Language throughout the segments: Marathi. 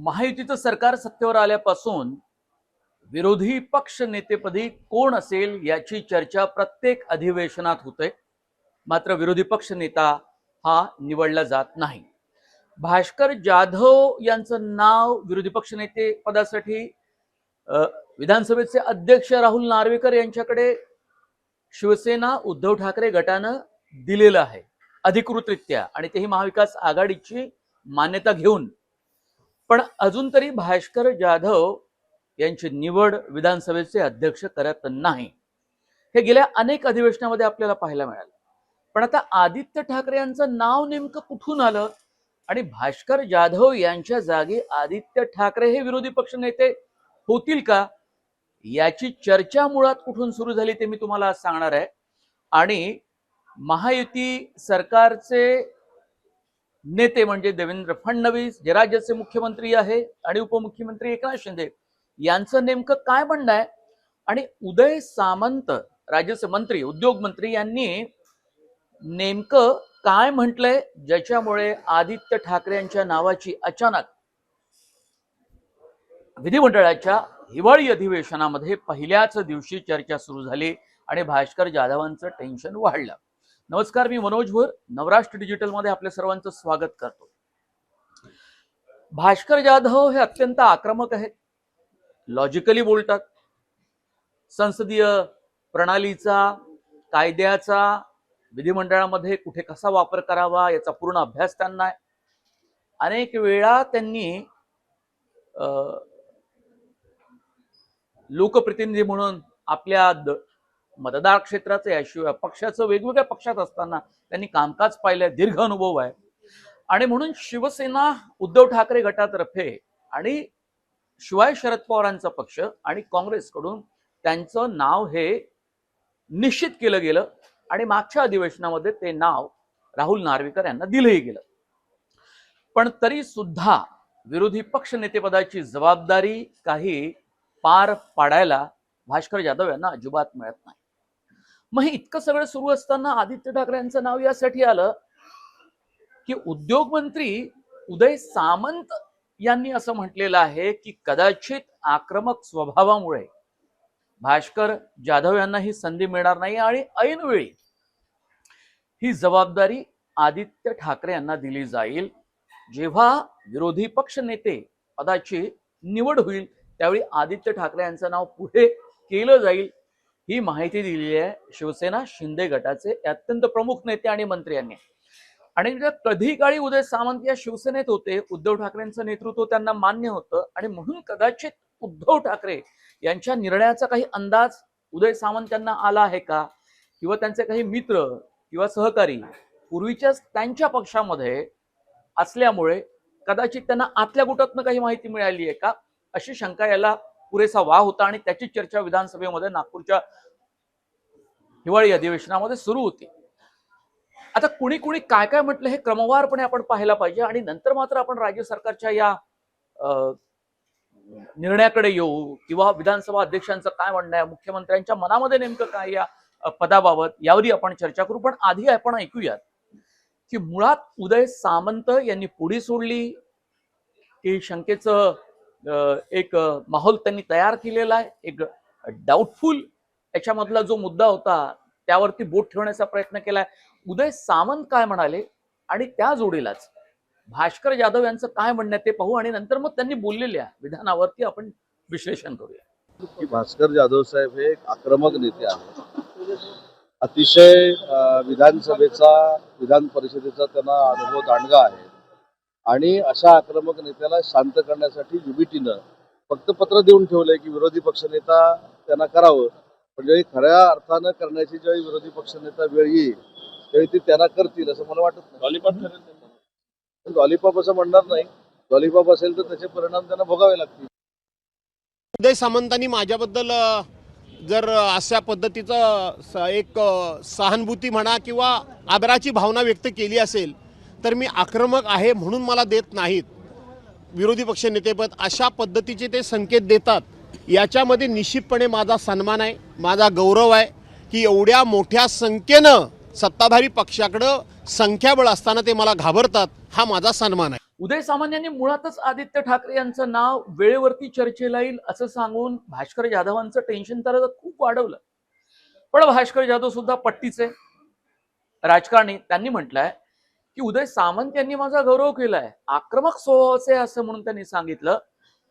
महायुतीचं सरकार सत्तेवर आल्यापासून विरोधी पक्ष नेतेपदी कोण असेल याची चर्चा प्रत्येक अधिवेशनात होते। मात्र विरोधी पक्ष नेता हा निवडला जात नाही। भास्कर जाधव यांचं नाव विरोधी पक्ष नेते पदासाठी विधानसभेचे अध्यक्ष राहुल नार्वेकर यांच्याकडे शिवसेना उद्धव ठाकरे गटानं दिलेलं आहे अधिकृतरित्या, आणि तेही महाविकास आघाडीची मान्यता घेऊन। पण अजून तरी भास्कर जाधव यांची निवड विधानसभेचे अध्यक्ष करत नाही। हे गेल्या अनेक अधिवेशनामध्ये आपल्याला पाहायला मिळालं। पण आता आदित्य ठाकरे यांचं नाव नेमकं कुठून आलं आणि भास्कर जाधव यांच्या जागी आदित्य ठाकरे हे विरोधी पक्ष नेते होतील का, याची चर्चा मुळात कुठून सुरू झाली ते मी तुम्हाला आज सांगणार आहे। आणि महायुती सरकारचे नेते म्हणजे देवेंद्र फडणवीस जे राज्याचे मुख्यमंत्री आहे आणि उपमुख्यमंत्री एकनाथ शिंदे यांचं नेमकं काय म्हणणं आहे, आणि उदय सामंत राज्याचे मंत्री उद्योग मंत्री यांनी नेमकं काय म्हटलंय ज्याच्यामुळे आदित्य ठाकरे यांच्या नावाची अचानक विधिमंडळाच्या हिवाळी अधिवेशनामध्ये पहिल्याच दिवशी चर्चा सुरू झाली आणि भास्कर जाधवांचं टेन्शन वाढलं। नमस्कार, मी मनोज भोर, नवराष्ट्र डिजिटल मध्ये आपल्या सर्वांचं स्वागत करतो। भास्कर जाधव हे अत्यंत आक्रमक आहेत, लॉजिकली बोलतात, संसदीय प्रणालीचा, कायद्याचा विधिमंडळामध्ये कुठे कसा वापर करावा याचा पूर्ण अभ्यास त्यांना आहे। अनेक वेळा त्यांनी लोकप्रतिनिधी म्हणून आपल्या मतदार क्षेत्राचे याशिवाय पक्षाचं वेगवेगळ्या पक्षात असताना त्यांनी कामकाज पाहिलंय, दीर्घ अनुभव आहे। आणि म्हणून शिवसेना उद्धव ठाकरे गटातर्फे आणि शिवाय शरद पवारांचा पक्ष आणि काँग्रेसकडून त्यांचं नाव हे निश्चित केलं गेलं आणि मागच्या अधिवेशनामध्ये ते नाव राहुल नार्वेकर यांना दिलंही गेलं। पण तरी सुद्धा विरोधी पक्ष नेतेपदाची जबाबदारी काही पार पाडायला भास्कर जाधव यांना अजिबात मिळत नाही। मग हे इतकं सगळं सुरू असताना आदित्य ठाकरे यांचं नाव यासाठी आलं की उद्योग मंत्री उदय सामंत यांनी असं म्हटलेलं आहे की कदाचित आक्रमक स्वभावामुळे भास्कर जाधव यांना ही संधी मिळणार नाही आणि ऐनवेळी ही जबाबदारी आदित्य ठाकरे यांना दिली जाईल। जेव्हा विरोधी पक्ष नेते पदाची निवड होईल त्यावेळी आदित्य ठाकरे यांचं नाव पुढे केलं जाईल, ही माहिती दिली आहे शिवसेना शिंदे गटाचे अत्यंत प्रमुख नेते आणि मंत्री यांनी। आणि कधी काळी उदय सामंत या शिवसेनेत होते, उद्धव ठाकरेंचं नेतृत्व त्यांना मान्य होतं आणि म्हणून कदाचित उद्धव ठाकरे यांच्या निर्णयाचा काही अंदाज उदय सामंत यांना आला आहे का, किंवा त्यांचे काही मित्र किंवा सहकारी पूर्वीच्याच त्यांच्या पक्षामध्ये असल्यामुळे कदाचित त्यांना आतल्या गुटातनं काही माहिती मिळाली आहे का, अशी शंका याला पुरेसा वाव होता। आणि त्याची चर्चा विधानसभेमध्ये नागपूरच्या हिवाळी अधिवेशनामध्ये सुरू होती। आता कुणी कुणी काय काय म्हटलं हे क्रमवारपणे आपण पाहायला पाहिजे आणि नंतर मात्र आपण राज्य सरकारच्या या निर्णयाकडे येऊ, किंवा विधानसभा अध्यक्षांचं काय म्हणणं आहे, मुख्यमंत्र्यांच्या मनामध्ये नेमकं काय या पदाबाबत यावरही आपण चर्चा करू। पण आधी आपण ऐकूयात की मुळात उदय सामंत यांनी पुढी सोडली की शंकेचं एक माहोल त्यांनी तयार केलेला आहे, एक डाऊटफुल याच्यामधला जो मुद्दा होता त्यावरती बोट ठेवण्याचा प्रयत्न केलाय। उदय सामंत काय म्हणाले आणि त्या जोडीलाच भास्कर जाधव यांचं काय म्हणणं ते पाहू आणि नंतर मग त्यांनी बोललेल्या विधानावरती आपण विश्लेषण करूया। की भास्कर जाधव साहेब हे एक आक्रमक नेते आहेत, अतिशय विधानसभेचा विधान परिषदेचा त्यांना अनुभव दांडगा आहे आणि अशा आक्रमक नेत्याला शांत करण्यासाठी युबीटीनं फक्त पत्र देऊन ठेवलंय की विरोधी पक्षनेता त्यांना करावं, पण ज्यावेळी खऱ्या अर्थानं करण्याची ज्यावेळी विरोधी पक्षनेता वेळ येईल त्यावेळी ते त्यांना करतील असं मला वाटत नाही। लॉलीपॉप ठरेल, लॉलीपॉप असं म्हणणार नाही, लॉलीपॉप असेल तर त्याचे परिणाम त्यांना भोगावे लागतील। उदय सामंतांनी माझ्याबद्दल जर अशा पद्धतीचं एक सहानुभूती म्हणा किंवा आदराची भावना व्यक्त केली असेल तर मी आक्रमक आहे म्हणून मला देत नाहीत विरोधी पक्ष नेतेपद, अशा पद्धतीचे ते संकेत देतात, याच्यामध्ये निश्चितपणे माझा सन्मान आहे, माझा गौरव आहे की एवढ्या मोठ्या संख्येनं सत्ताधारी पक्षाकडं संख्याबळ असताना ते मला घाबरतात, हा माझा सन्मान आहे। उदय सामंत यांनी मुळातच आदित्य ठाकरे यांचं नाव वेळेवरती चर्चेला येईल असं सांगून भास्कर जाधवांचं टेन्शन तर खूप वाढवलं. पण भास्कर जाधव सुद्धा पट्टीचे राजकारणी, त्यांनी म्हटलंय की उदय सामंत यांनी माझा गौरव केलाय, आक्रमक स्वभावाचे असं म्हणून त्यांनी सांगितलं.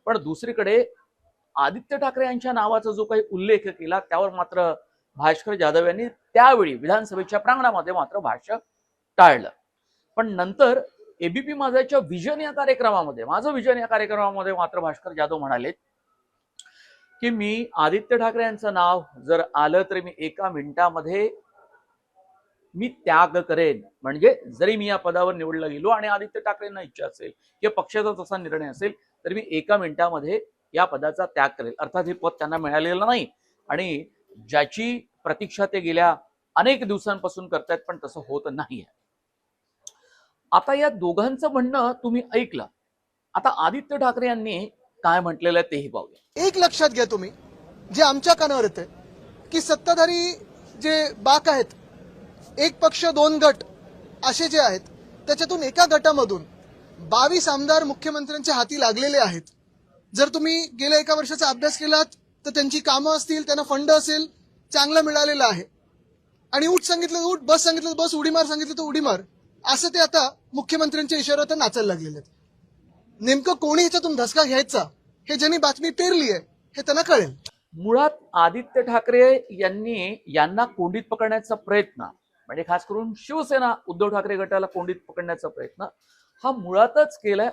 पण दुसरीकडे आदित्य ठाकरे यांच्या नावाचा जो काही उल्लेख केला त्यावर मात्र भास्कर जाधव यांनी त्यावेळी विधानसभेच्या प्रांगणामध्ये मात्र भाष्य टाळलं. पण नंतर एबीपी माझाच्या विजन या कार्यक्रमामध्ये, माझं विजन या कार्यक्रमामध्ये मात्र भास्कर जाधव म्हणाले की मी आदित्य ठाकरे यांचं नाव जर आलं तर मी एका मिनिटामध्ये मी त्याग करेन. म्हणजे जरी मी या पदावर निवडला गेलो आणि आदित्य ठाकरेंना इच्छा असेल किंवा पक्षाचा तसा निर्णय असेल तर मी एका मिनिटामध्ये या पदाचा त्याग करेल. अर्थात हे पद त्यांना मिळालेलं नाही आणि ज्याची प्रतीक्षा ते गेल्या अनेक दिवसांपासून करतायत, पण तसं होत नाहीये. आता या दोघांचं म्हणणं तुम्ही ऐकलं. आता आदित्य ठाकरे यांनी काय म्हटलेलं आहे तेही पाहूया. एक लक्षात घ्या तुम्ही, जे आमच्या कानावर येते की सत्ताधारी जे बाक आहेत, एक पक्ष दोन गट असे जे आहेत, त्याच्यातून एका गटामधून 22 आमदार मुख्यमंत्र्यांच्या हाती लागलेले आहेत. जर तुम्ही गेल्या एका वर्षाचा अभ्यास केलात तर त्यांची कामं असतील, त्यांना फंड असेल, चांगलं मिळालेलं आहे. आणि उठ सांगितलं तर उठ, बस सांगितलं तर बस, उडी मार सांगितलं तर उडी मार, असं ते आता मुख्यमंत्र्यांच्या इशाऱ्यावर नाचायला लागलेले आहेत. नेमकं कोणी ह्याच्यातून धसका घ्यायचा हे ज्यांनी बातमी पेरली आहे हे त्यांना कळेल. मुळात आदित्य ठाकरे यांना कोंडीत पकडण्याचा प्रयत्न, म्हणजे खास करून शिवसेना उद्धव ठाकरे गटाला कोंडीत पकडण्याचा प्रयत्न हा मुळातच केलाय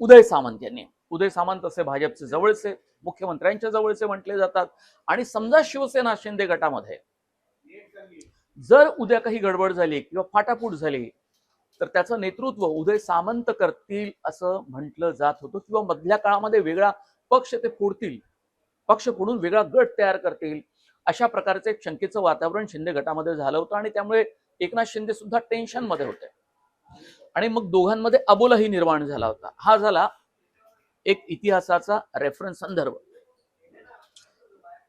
उदय सामंत यांनी. उदय सामंत असे भाजपचे जवळचे, मुख्यमंत्र्यांच्या जवळचे म्हटले जातात. आणि समजा शिवसेना शिंदे गटामध्ये जर उद्या काही गडबड झाली किंवा फाटाफूट झाली तर त्याचं नेतृत्व उदय सामंत करतील असं म्हटलं जात होतं. किंवा मधल्या काळामध्ये वेगळा पक्ष ते फोडतील, पक्ष फोडून वेगळा गट तयार करतील, अशा प्रकारचे एक शंकेचं वातावरण शिंदे गटामध्ये झालं होतं. आणि त्यामुळे एकनाथ शिंदे सुद्धा टेन्शन मध्ये होते आणि मग दोघांमध्ये अबोलाही निर्माण झाला होता. हा झाला एक इतिहासाचा रेफरन्स संदर्भ.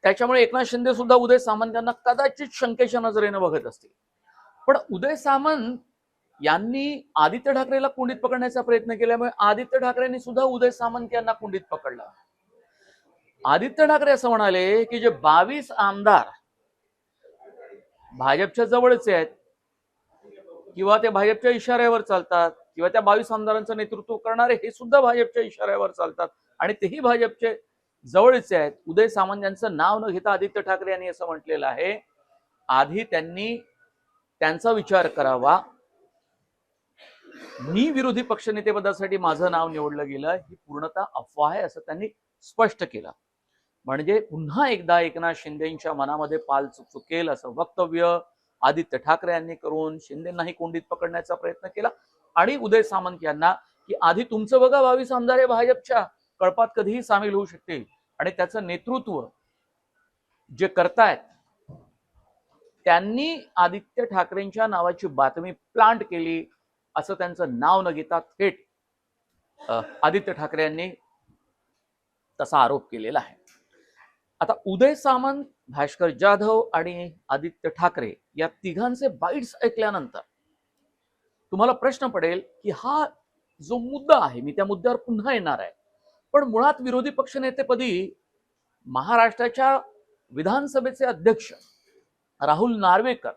त्याच्यामुळे एकनाथ शिंदे सुद्धा उदय सामंत यांना कदाचित शंकेच्या नजरेनं बघत असतील. पण उदय सामंत यांनी आदित्य ठाकरेला कोंडीत पकडण्याचा प्रयत्न केल्यामुळे आदित्य ठाकरेंनी सुद्धा उदय सामंत यांना कोंडीत पकडलं. आदित्य ठाकरे असं म्हणाले की जे 22 आमदार भाजपच्या जवळचे आहेत किंवा ते भाजपच्या इशाऱ्यावर चालतात किंवा त्या 22 आमदारांचं नेतृत्व करणारे हे सुद्धा भाजपच्या इशाऱ्यावर चालतात आणि तेही भाजपचे जवळचे आहेत. उदय सामंत यांचं नाव न घेता आदित्य ठाकरे यांनी असं म्हटलेलं आहे, आधी त्यांनी त्यांचा विचार करावा. मी विरोधी पक्षनेतेपदासाठी माझं नाव निवडलं गेलं ही पूर्णतः अफवा आहे असं त्यांनी स्पष्ट केलं. म्हणजे पुन्हा एकदा एकनाथ शिंदेच्या मनामध्ये पाल चुकेल असं वक्तव्य आदित्य ठाकरे यांनी करून शिंदेंनाही कोंडीत पकडण्याचा प्रयत्न केला. आणि उदय सामंत यांना की आधी तुमचं बघा, 22 आमदार हे भाजपच्या कळपात कधीही सामील होऊ शकतील आणि त्याचं नेतृत्व जे करतायत त्यांनी आदित्य ठाकरेंच्या नावाची बातमी प्लांट केली असं त्यांचं नाव न घेता थेट आदित्य ठाकरे यांनी तसा आरोप केलेला आहे. आता उदय सामंत, भास्कर जाधव आणि आदित्य ठाकरे या तिघांचे बाईट्स ऐकल्यानंतर तुम्हाला प्रश्न पडेल की हा जो मुद्दा आहे, मी त्या मुद्द्यावर पुन्हा येणार आहे, पण मुळात विरोधी पक्षनेतेपदी महाराष्ट्राच्या विधानसभेचे अध्यक्ष राहुल नार्वेकर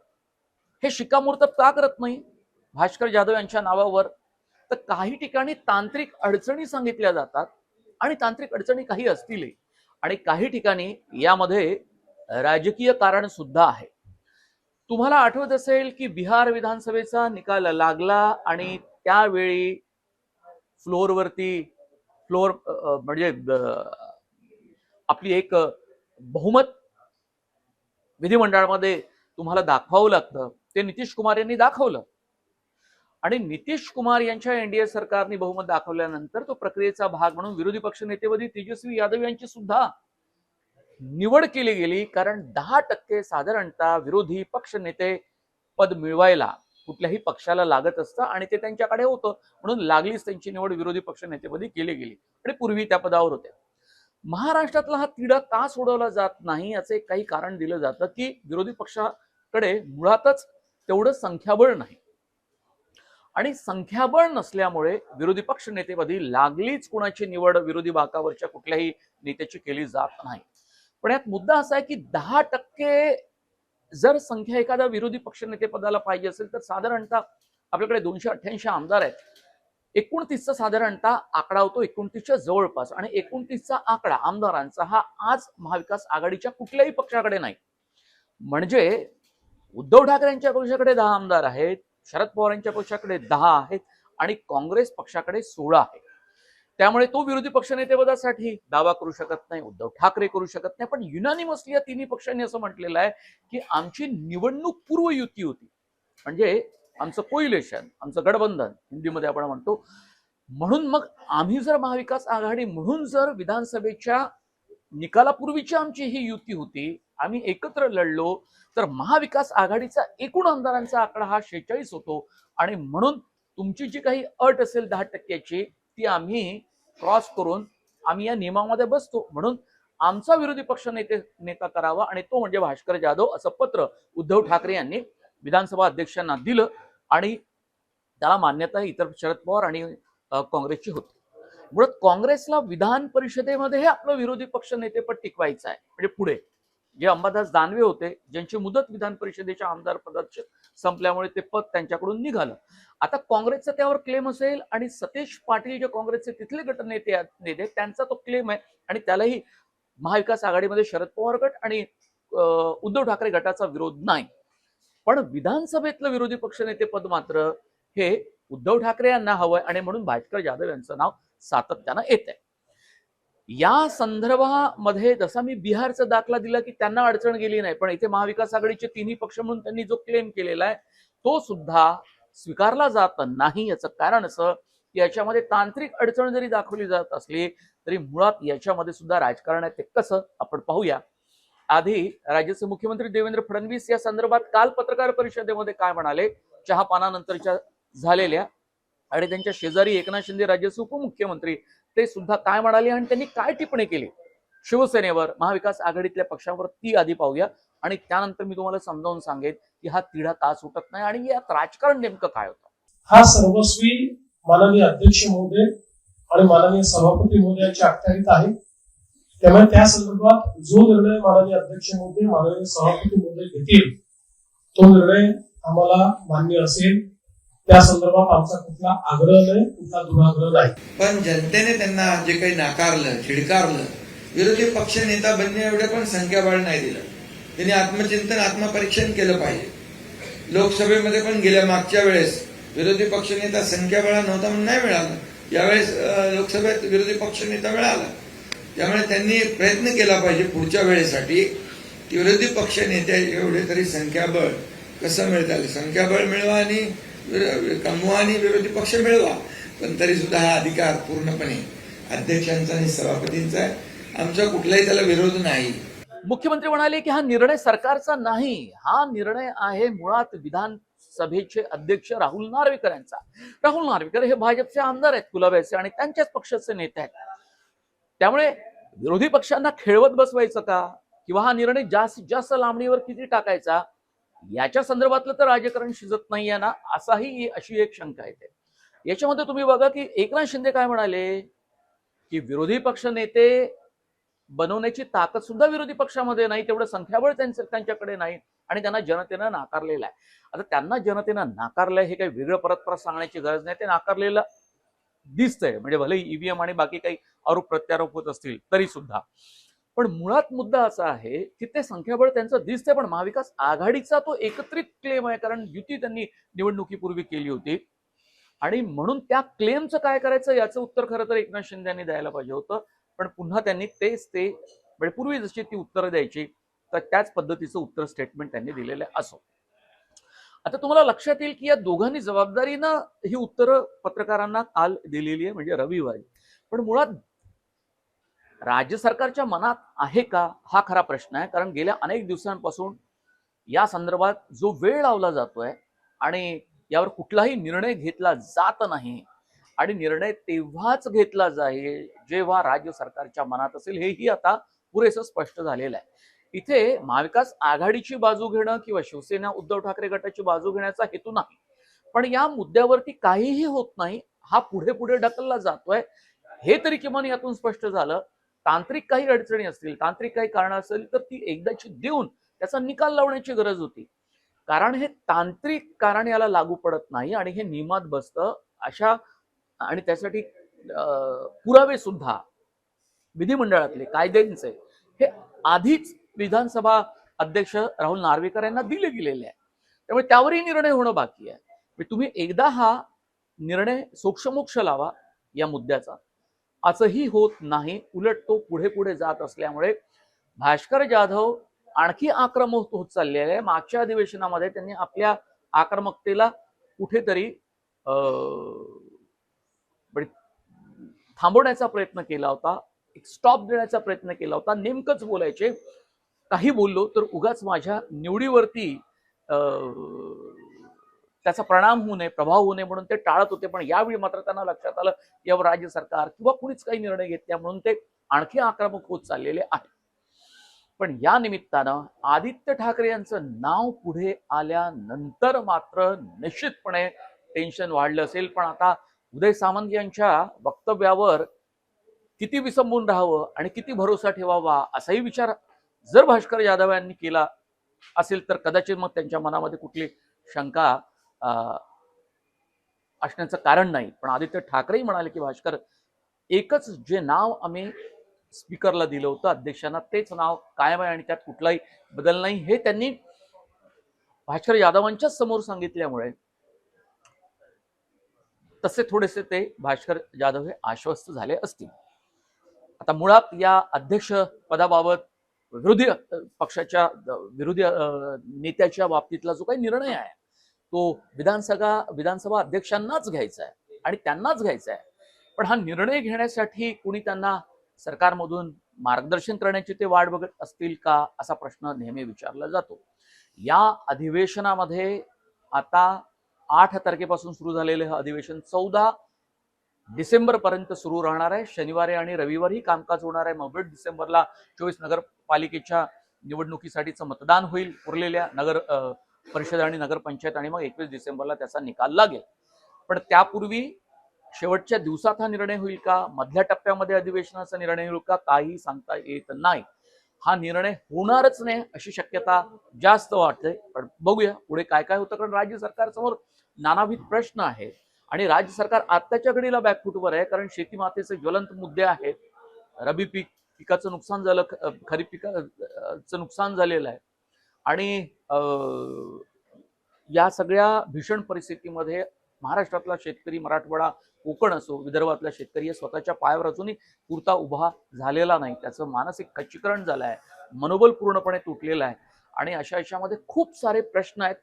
हे शिक्कामोर्तब का करत नाही भास्कर जाधव यांच्या नावावर? तर काही ठिकाणी तांत्रिक अडचणी सांगितल्या जातात आणि तांत्रिक अडचणी काही असतील आणि काही ठिकाणी यामध्ये राजकीय कारण सुद्धा आहे. तुम्हाला आठवत असेल की बिहार विधानसभेचा निकाल लागला आणि त्यावेळी फ्लोर म्हणजे आपली एक बहुमत विधिमंडळामध्ये तुम्हाला दाखवावं लागतं, ते नितीश कुमार यांनी दाखवलं. आणि नितीश कुमार यांच्या एनडीए सरकारने बहुमत दाखवल्यानंतर तो प्रक्रियेचा भाग म्हणून विरोधी पक्षनेतेपदी तेजस्वी यादव यांची सुद्धा निवड केली गेली. कारण 10% साधारणतः विरोधी पक्षनेते पद मिळवायला कुठल्याही पक्षाला लागत असतं आणि ते त्यांच्याकडे होतं, म्हणून लागलीच त्यांची निवड विरोधी पक्षनेतेपदी केली गेली आणि पूर्वी त्या पदावर होत्या. महाराष्ट्रातला हा तिढा का सोडवला जात नाही याचे काही कारण दिलं जातं की विरोधी पक्षाकडे मुळातच तेवढं संख्याबळ नाही आणि संख्याबळ नसल्यामुळे विरोधी पक्ष नेतेपदी लागलीच कुणाची निवड विरोधी बाकावरच्या कुठल्याही नेत्याची केली जात नाही. पण यात मुद्दा असा आहे की 10% जर संख्या एखाद्या विरोधी पक्षनेतेपदाला पाहिजे असेल तर साधारणतः आपल्याकडे 288 आमदार आहेत. 29चा साधारणतः आकडा होतो 29च्या जवळपास, आणि 29चा आकडा आमदारांचा हा आज महाविकास आघाडीच्या कुठल्याही पक्षाकडे नाही. म्हणजे उद्धव ठाकरेंच्या पक्षाकडे 10 आमदार आहेत, शरद पवारांच्या पक्षाकडे 10 आहेत आणि काँग्रेस पक्षाकडे 16 आहेत. त्यामुळे तो विरोधी पक्षनेतेपदासाठी दावा करू शकत नाही, उद्धव ठाकरे करू शकत नाही. पण युनानिमसली या तिन्ही पक्षांनी असं म्हटलेलं आहे की आमची निवडणूक पूर्व युती होती, म्हणजे आमचं कोइलेशन, आमचं गठबंधन हिंदीमध्ये आपण म्हणतो. म्हणून मग आम्ही जर महाविकास आघाडी म्हणून जर विधानसभेच्या निकालापूर्वीची आमची ही युती होती, आम्ही एकत्र लढलो, तर महाविकास आघाडीचा एकूण आमदारांचा आकडा हा 46 होतो. आणि म्हणून तुमची जी काही अट असेल 10%ची ती आम्ही क्रॉस करून आम्ही या नियमामध्ये बसतो. म्हणून आमचा विरोधी पक्ष नेता करावा, आणि तो म्हणजे भास्कर जाधव, असं पत्र उद्धव ठाकरे यांनी विधानसभा अध्यक्षांना दिलं. आणि त्याला मान्यता इतर शरद पवार आणि काँग्रेसची होती. मुळात काँग्रेसला विधान परिषदेमध्ये हे आपलं विरोधी पक्ष नेतेपद टिकवायचं आहे. म्हणजे पुढे जे अंबादास दानवे होते, ज्यांची मुदत विधान परिषदेच्या आमदार पदाची संपल्यामुळे ते पद त्यांच्याकडून निघालं. आता काँग्रेसचा त्यावर क्लेम असेल, आणि सतीश पाटील जे काँग्रेसचे तिथले गटनेते त्यांचा तो क्लेम आहे, आणि त्यालाही महाविकास आघाडीमध्ये शरद पवार गट आणि उद्धव ठाकरे गटाचा विरोध नाही. पण विधानसभेतलं विरोधी पक्षनेतेपद मात्र हे उद्धव ठाकरे यांना हवंय, आणि म्हणून भास्कर जाधव यांचं नाव सातत्यानं येत आहे. या संदर्भामध्ये जसा मी बिहारचा दाखला दिला की त्यांना अडचण गेली नाही, पण इथे महाविकास आघाडीचे तिन्ही पक्ष म्हणून त्यांनी जो क्लेम केलेला आहे तो सुद्धा स्वीकारला जात नाही. याचं कारण असं की याच्यामध्ये तांत्रिक अडचण जरी दाखवली जात असली तरी मुळात याच्यामध्ये सुद्धा राजकारण आहे. ते कसं आपण पाहूया. आधी राज्याचे मुख्यमंत्री देवेंद्र फडणवीस या संदर्भात काल पत्रकार परिषदेमध्ये काय म्हणाले, चहापानानंतरच्या झालेल्या, आणि त्यांच्या शेजारी एकनाथ शिंदे राज्याचे उपमुख्यमंत्री ते सुद्धा काय म्हणाले आणि त्यांनी काय टिप्पणी केली शिवसेनेवर, महाविकास आघाडीतल्या पक्षांवर, ती आधी पाहूया. आणि त्यानंतर मी तुम्हाला समजावून सांगेन की हा तिढा का सुटत नाही आणि यात राजकारण नेमकं काय होतं. हा सर्वस्वी माननीय अध्यक्ष महोदय आणि माननीय सभापती महोदयांच्या अखत्यारीत आहे. त्यामुळे त्या संदर्भात जो निर्णय माननीय अध्यक्ष महोदय, माननीय सभापती महोदय घेतील तो निर्णय आम्हाला मान्य असेल. त्या संदर्भात आमचा कुठला आग्रह नाही, कुठला दुराग्रह नाही. पण जनतेने त्यांना जे काही नाकारलं, झिडकारलं, विरोधी पक्ष नेता बनणे एवढे पण संख्याबळ नाही दिलं. त्यांनी आत्मचिंतन, आत्मपरीक्षण केलं पाहिजे. लोकसभेमध्ये पण गेल्या मागच्या वेळेस विरोधी पक्ष नेता संख्याबळ नव्हता म्हणून नाही मिळालं. यावेळेस लोकसभेत विरोधी पक्ष नेता मिळाला. त्यामुळे त्यांनी प्रयत्न केला पाहिजे पुढच्या वेळेसाठी की विरोधी पक्ष नेत्या एवढे तरी संख्याबळ कसं मिळतं, संख्याबळ मिळवा आणि कमवा आणि विरोधी पक्ष मिळवा. पण तरी सुद्धा हा अधिकार पूर्णपणे अध्यक्षांचा आणि सभापतींचा आहे. आमचा कुठलाही त्याला विरोध नाही. मुख्यमंत्री म्हणाले की हा निर्णय सरकारचा नाही, हा निर्णय आहे मुळात विधानसभेचे अध्यक्ष राहुल नार्वेकर यांचा. राहुल नार्वेकर हे भाजपचे आमदार आहेत, कुलाब्याचे, आणि त्यांच्याच पक्षाचे नेते आहेत. त्यामुळे विरोधी पक्षांना खेळवत बसवायचं का, किंवा हा निर्णय जास्तीत जास्त लांबणीवर किती टाकायचा, याच्या संदर्भातलं तर राजकारण शिजत नाहीये ना, अशी एक शंका येते. याच्यामध्ये तुम्ही बघा की एकनाथ शिंदे काय म्हणाले की विरोधी पक्ष नेते बनवण्याची ताकद सुद्धा विरोधी पक्षामध्ये नाही, तेवढं संख्याबळ त्यांच्याकडे नाही, आणि त्यांना जनतेनं नाकारलेलं आहे. आता त्यांना जनतेनं नाकारलंय हे काही वेगळं परत सांगण्याची गरज नाही, ते नाकारलेलं दिसतंय. म्हणजे भले ईव्हीएम आणि बाकी काही आरोप प्रत्यारोप होत असतील तरी सुद्धा. पण मुळात मुद्दा असा आहे की ते संख्याबळ त्यांचं दिसतंय, पण महाविकास आघाडीचा तो एकत्रित क्लेम आहे, कारण युती त्यांनी निवडणुकीपूर्वी केली होती. आणि म्हणून त्या क्लेमचं काय करायचं याचं उत्तर खरं तर एकनाथ शिंदे यांनी द्यायला पाहिजे होतं. पण पुन्हा त्यांनी ते म्हणजे पूर्वी जशी ती उत्तरं द्यायची तर त्याच पद्धतीचं उत्तर स्टेटमेंट त्यांनी दिलेलं असो. आता तुम्हाला लक्षात येईल की या दोघांनी जबाबदारीनं ही उत्तरं पत्रकारांना काल दिलेली आहे, म्हणजे रविवारी. पण मुळात राज्य सरकारच्या मनात आहे का, हा खरा प्रश्न आहे. कारण गेल्या अनेक दिवसांपासून या संदर्भात जो वेळ लावला जातोय आणि यावर कुठलाही निर्णय घेतला जात नाही, आणि निर्णय तेव्हाच घेतला जाईल जेव्हा राज्य सरकारच्या मनात असेल, हेही आता पुरेसं स्पष्ट झालेलं आहे. इथे महाविकास आघाडीची बाजू घेणं किंवा शिवसेना उद्धव ठाकरे गटाची बाजू घेण्याचा हेतू नाही, पण या मुद्द्यावरती काहीही होत नाही, हा पुढे पुढे ढकलला जातोय, हे तरी किमान यातून स्पष्ट झालं. तांत्रिक काही अडचणी असतील, तांत्रिक काही कारण असेल तर ती एकदाची देऊन त्याचा निकाल लावण्याची गरज होती. कारण हे तांत्रिक कारण याला लागू पडत नाही आणि हे नियमात बसतं. अशा आणि त्यासाठी पुरावे सुद्धा विधिमंडळातले कायद्यांचे हे आधीच विधानसभा अध्यक्ष राहुल नार्वेकर यांना दिले गेलेले आहे. त्यामुळे त्यावरही निर्णय होणं बाकी आहे. म्हणजे तुम्ही एकदा हा निर्णय सोक्षमोक्ष लावा या मुद्द्याचा, असंही होत नाही. उलट तो पुढे पुढे जात असल्यामुळे भास्कर जाधव आणखी आक्रमक होत चाललेले आहे. मागच्या अधिवेशनामध्ये त्यांनी आपल्या आक्रमकतेला कुठेतरी थांबवण्याचा प्रयत्न केला होता, एक स्टॉप देण्याचा प्रयत्न केला होता. नेमकंच बोलायचे, काही बोललो तर उगाच माझ्या निवडीवरती त्याचा परिणाम होऊ नये, प्रभाव होऊ नये म्हणून ते टाळत होते. पण यावेळी मात्र त्यांना लक्षात आलं यावर राज्य सरकार किंवा कुणीच काही निर्णय घेतला म्हणून ते आणखी आक्रमक होत चाललेले आहे. पण या निमित्तानं आदित्य ठाकरे यांचं नाव पुढे आल्यानंतर मात्र निश्चितपणे टेन्शन वाढलं असेल. पण आता उदय सामंत यांच्या वक्तव्यावर किती विसंबून राहावं आणि किती भरोसा ठेवावा असाही विचार जर भास्कर जाधव यांनी केला असेल तर कदाचित मग त्यांच्या मनामध्ये कुठली शंका असण्याचं कारण नाही. पण आदित्य ठाकरेही म्हणाले की भास्कर, एकच जे नाव आम्ही स्पीकरला दिलं होतं, अध्यक्षांना, तेच नाव कायम आहे आणि त्यात कुठलाही बदल नाही, हे त्यांनी भास्कर जाधवांच्याच समोर सांगितल्यामुळे तसे थोडेसे ते भास्कर जाधव हे आश्वस्त झाले असतील. आता मुळात या अध्यक्ष पदाबाबत विरोधी पक्षाच्या विरोधी नेत्याच्या बाबतीतला जो काही निर्णय आहे तो विधानसभा अध्यक्षांनाच घ्यायचा आहे आणि त्यांनाच घ्यायचा आहे. पण हा निर्णय घेण्यासाठी कुणी त्यांना सरकारमधून मार्गदर्शन करण्याची ते वाट बघत असतील का, असा प्रश्न नेहमी विचारला जातो. या अधिवेशनामध्ये आता 8 तारखेपासून सुरू झालेलं हे अधिवेशन 14 डिसेंबर पर्यंत सुरू राहणार आहे. शनिवारी आणि रविवारी कामकाज होणार आहे. 9 डिसेंबरला 24 नगरपालिकेच्या निवडणुकीसाठीचं मतदान होईल, उरलेल्या नगर परिषद आणि नगरपंचायत, आणि मग 21 डिसेंबरला त्याचा निकाल लागेल. पण त्यापूर्वी शेवटच्या दिवसात हा निर्णय होईल का, मधल्या टप्प्यामध्ये अधिवेशनाचा निर्णय होईल का, काही सांगता येत नाही. हा निर्णय होणारच नाही अशी शक्यता जास्त वाटते. पण बघूया पुढे काय काय होतं. कारण राज्य सरकारसमोर नानाविध प्रश्न आहेत आणि राज्य सरकार आत्ताच्या घडीला बॅकफुटवर आहे. कारण शेतीमातेचे ज्वलंत मुद्दे आहेत. रबी पिकाचं नुकसान झालं, खरीप पिकाचं नुकसान झालेलं आहे आणि या सगळ्या भीषण परिस्थितीमध्ये महाराष्ट्रातला शेतकरी, मराठवाडा, कोकण असो, विदर्भातला शेतकरी स्वतःच्या पायावर अजूनही पुरता उभा झालेला नाही. त्याचं मानसिक खच्चीकरण झालं आहे, मनोबल पूर्णपणे तुटलेलं आहे आणि अशा याच्यामध्ये खूप सारे प्रश्न आहेत.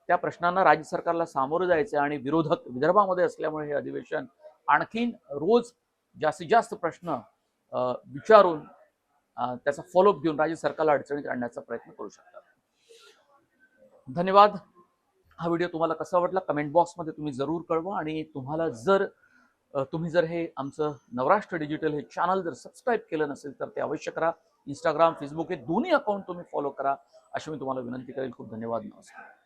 त्या प्रश्नांना राज्य सरकारला सामोरं जायचं आणि विरोधक विदर्भामध्ये असल्यामुळे हे अधिवेशन आणखीन रोज जास्तीत जास्त प्रश्न विचारून त्याचा फॉलोअप घेऊन राज्य सरकारला अडचणीत आणण्याचा प्रयत्न करू शकतात. धन्यवाद. हा व्हिडिओ तुम्हाला कसा वाटला कमेंट बॉक्समध्ये तुम्ही जरूर कळवा आणि तुम्ही जर हे आमचं नवराष्ट्र डिजिटल हे चॅनल जर सबस्क्राईब केलं नसेल तर ते अवश्य करा. इंस्टाग्राम, फेसबुक हे दोन्ही अकाउंट तुम्ही फॉलो करा अशी मी तुम्हाला विनंती करेल. खूप धन्यवाद. नमस्कार.